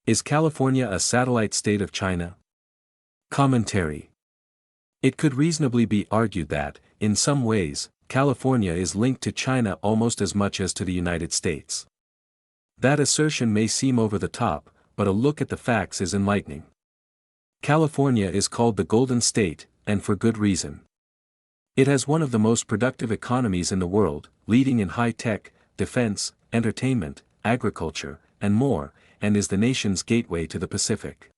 Is California a satellite state of China? Commentary. It could reasonably be argued that, in some ways, California is linked to China almost as much as to the United States. That assertion may seem over the top, but a look at the facts is enlightening. California is called the Golden State, and for good reason. It has one of the most productive economies in the world, leading in high-tech, defense, entertainment, agriculture, and more, and is the nation's gateway to the Pacific.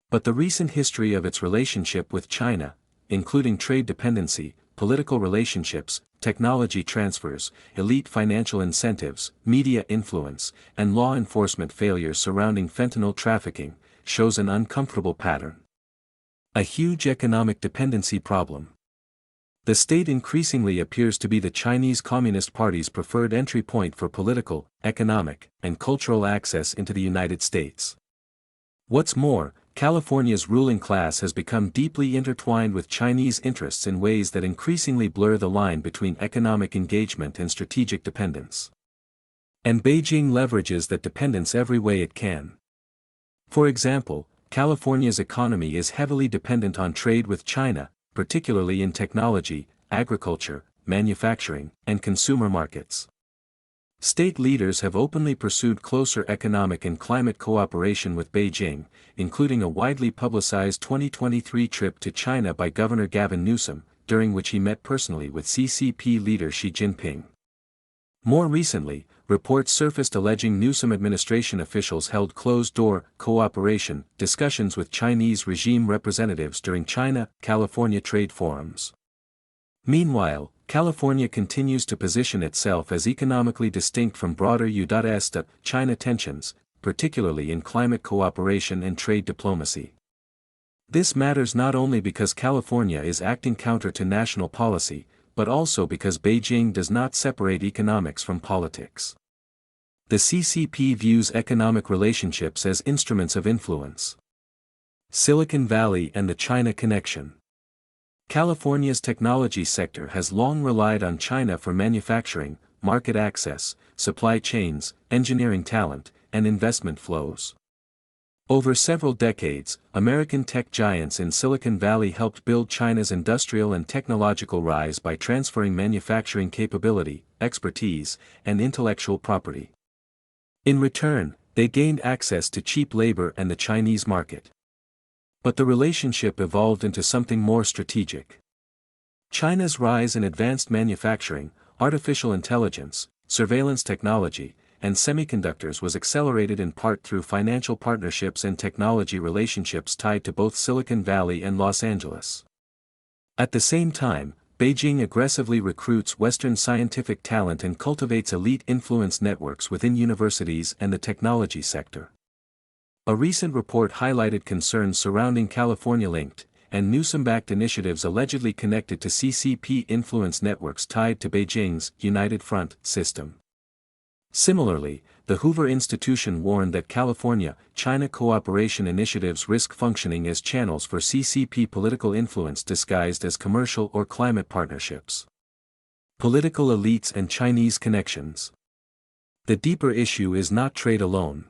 But the recent history of its relationship with China, including trade dependency, political relationships, technology transfers, elite financial incentives, media influence, and law enforcement failures surrounding fentanyl trafficking, shows an uncomfortable pattern. A huge economic dependency problem. The state increasingly appears to be the Chinese Communist Party's preferred entry point for political, economic, and cultural access into the United States. What's more, California's ruling class has become deeply intertwined with Chinese interests in ways that increasingly blur the line between economic engagement and strategic dependence. And Beijing leverages that dependence every way it can. For example, California's economy is heavily dependent on trade with China, particularly in technology, agriculture, manufacturing, and consumer markets. State leaders have openly pursued closer economic and climate cooperation with Beijing, including a widely publicized 2023 trip to China by Governor Gavin Newsom, during which he met personally with CCP leader Xi Jinping. More recently, reports surfaced alleging Newsom administration officials held closed-door cooperation discussions with Chinese regime representatives during China-California trade forums. Meanwhile, California continues to position itself as economically distinct from broader U.S. China tensions, particularly in climate cooperation and trade diplomacy. This matters not only because California is acting counter to national policy, but also because Beijing does not separate economics from politics. The CCP views economic relationships as instruments of influence. Silicon Valley and the China connection. California's technology sector has long relied on China for manufacturing, market access, supply chains, engineering talent, and investment flows. Over several decades, American tech giants in Silicon Valley helped build China's industrial and technological rise by transferring manufacturing capability, expertise, and intellectual property. In return, they gained access to cheap labor and the Chinese market. But the relationship evolved into something more strategic. China's rise in advanced manufacturing, artificial intelligence, surveillance technology, and semiconductors was accelerated in part through financial partnerships and technology relationships tied to both Silicon Valley and Los Angeles. At the same time, Beijing aggressively recruits Western scientific talent and cultivates elite influence networks within universities and the technology sector. A recent report highlighted concerns surrounding California-linked, and Newsom-backed initiatives allegedly connected to CCP influence networks tied to Beijing's United Front system. Similarly, the Hoover Institution warned that California-China cooperation initiatives risk functioning as channels for CCP political influence disguised as commercial or climate partnerships. Political elites and Chinese connections. The deeper issue is not trade alone.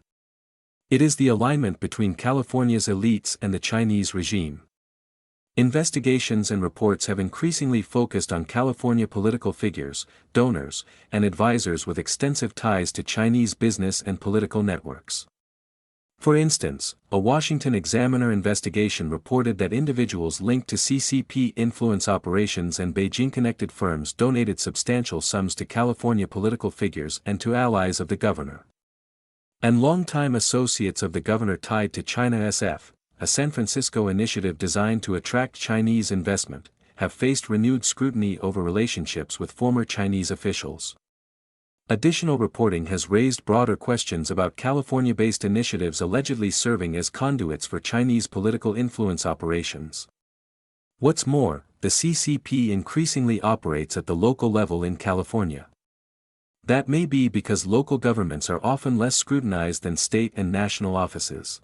It is the alignment between California's elites and the Chinese regime. Investigations and reports have increasingly focused on California political figures, donors, and advisors with extensive ties to Chinese business and political networks. For instance, a Washington Examiner investigation reported that individuals linked to CCP influence operations and Beijing-connected firms donated substantial sums to California political figures and to allies of the governor. And longtime associates of the governor tied to China SF, a San Francisco initiative designed to attract Chinese investment, have faced renewed scrutiny over relationships with former Chinese officials. Additional reporting has raised broader questions about California-based initiatives allegedly serving as conduits for Chinese political influence operations. What's more, the CCP increasingly operates at the local level in California. That may be because local governments are often less scrutinized than state and national offices.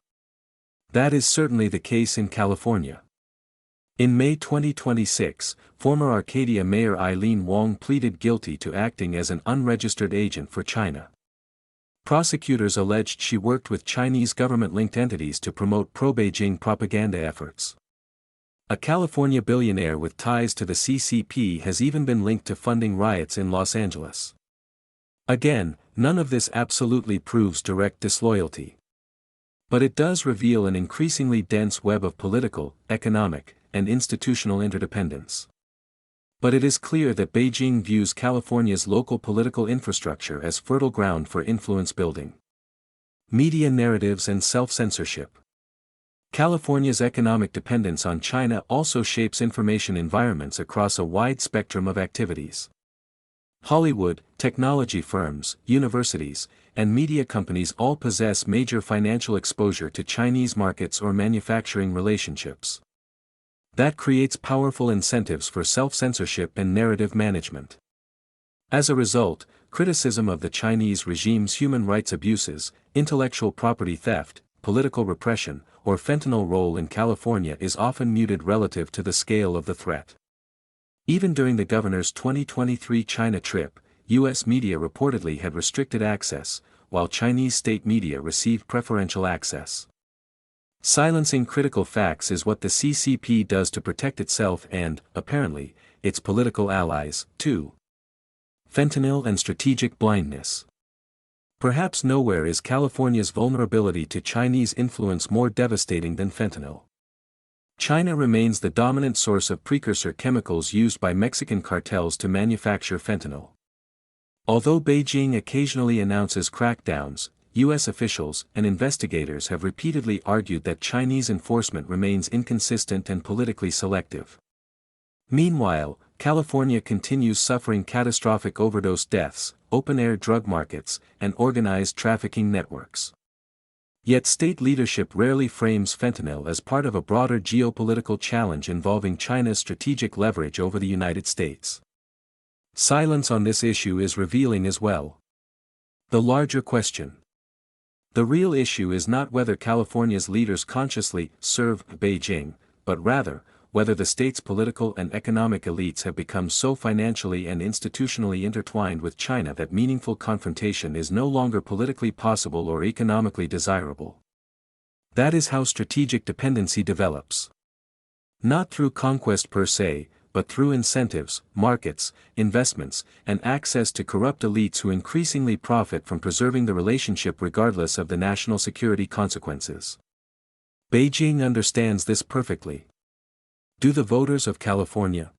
That is certainly the case in California. In May 2026, former Arcadia Mayor Eileen Wong pleaded guilty to acting as an unregistered agent for China. Prosecutors alleged she worked with Chinese government-linked entities to promote pro-Beijing propaganda efforts. A California billionaire with ties to the CCP has even been linked to funding riots in Los Angeles. Again, none of this absolutely proves direct disloyalty. But it does reveal an increasingly dense web of political, economic, and institutional interdependence. But it is clear that Beijing views California's local political infrastructure as fertile ground for influence building. Media narratives and self-censorship. California's economic dependence on China also shapes information environments across a wide spectrum of activities. Hollywood, technology firms, universities, and media companies all possess major financial exposure to Chinese markets or manufacturing relationships. That creates powerful incentives for self-censorship and narrative management. As a result, criticism of the Chinese regime's human rights abuses, intellectual property theft, political repression, or fentanyl role in California is often muted relative to the scale of the threat. Even during the governor's 2023 China trip, U.S. media reportedly had restricted access, while Chinese state media received preferential access. Silencing critical facts is what the CCP does to protect itself and, apparently, its political allies, too. Fentanyl and strategic blindness. Perhaps nowhere is California's vulnerability to Chinese influence more devastating than fentanyl. China remains the dominant source of precursor chemicals used by Mexican cartels to manufacture fentanyl. Although Beijing occasionally announces crackdowns, U.S. officials and investigators have repeatedly argued that Chinese enforcement remains inconsistent and politically selective. Meanwhile, California continues suffering catastrophic overdose deaths, open-air drug markets, and organized trafficking networks. Yet state leadership rarely frames fentanyl as part of a broader geopolitical challenge involving China's strategic leverage over the United States. Silence on this issue is revealing as well. The larger question. The real issue is not whether California's leaders consciously serve Beijing, but rather, whether the state's political and economic elites have become so financially and institutionally intertwined with China that meaningful confrontation is no longer politically possible or economically desirable. That is how strategic dependency develops. Not through conquest per se, but through incentives, markets, investments, and access to corrupt elites who increasingly profit from preserving the relationship regardless of the national security consequences. Beijing understands this perfectly. Do the voters of California?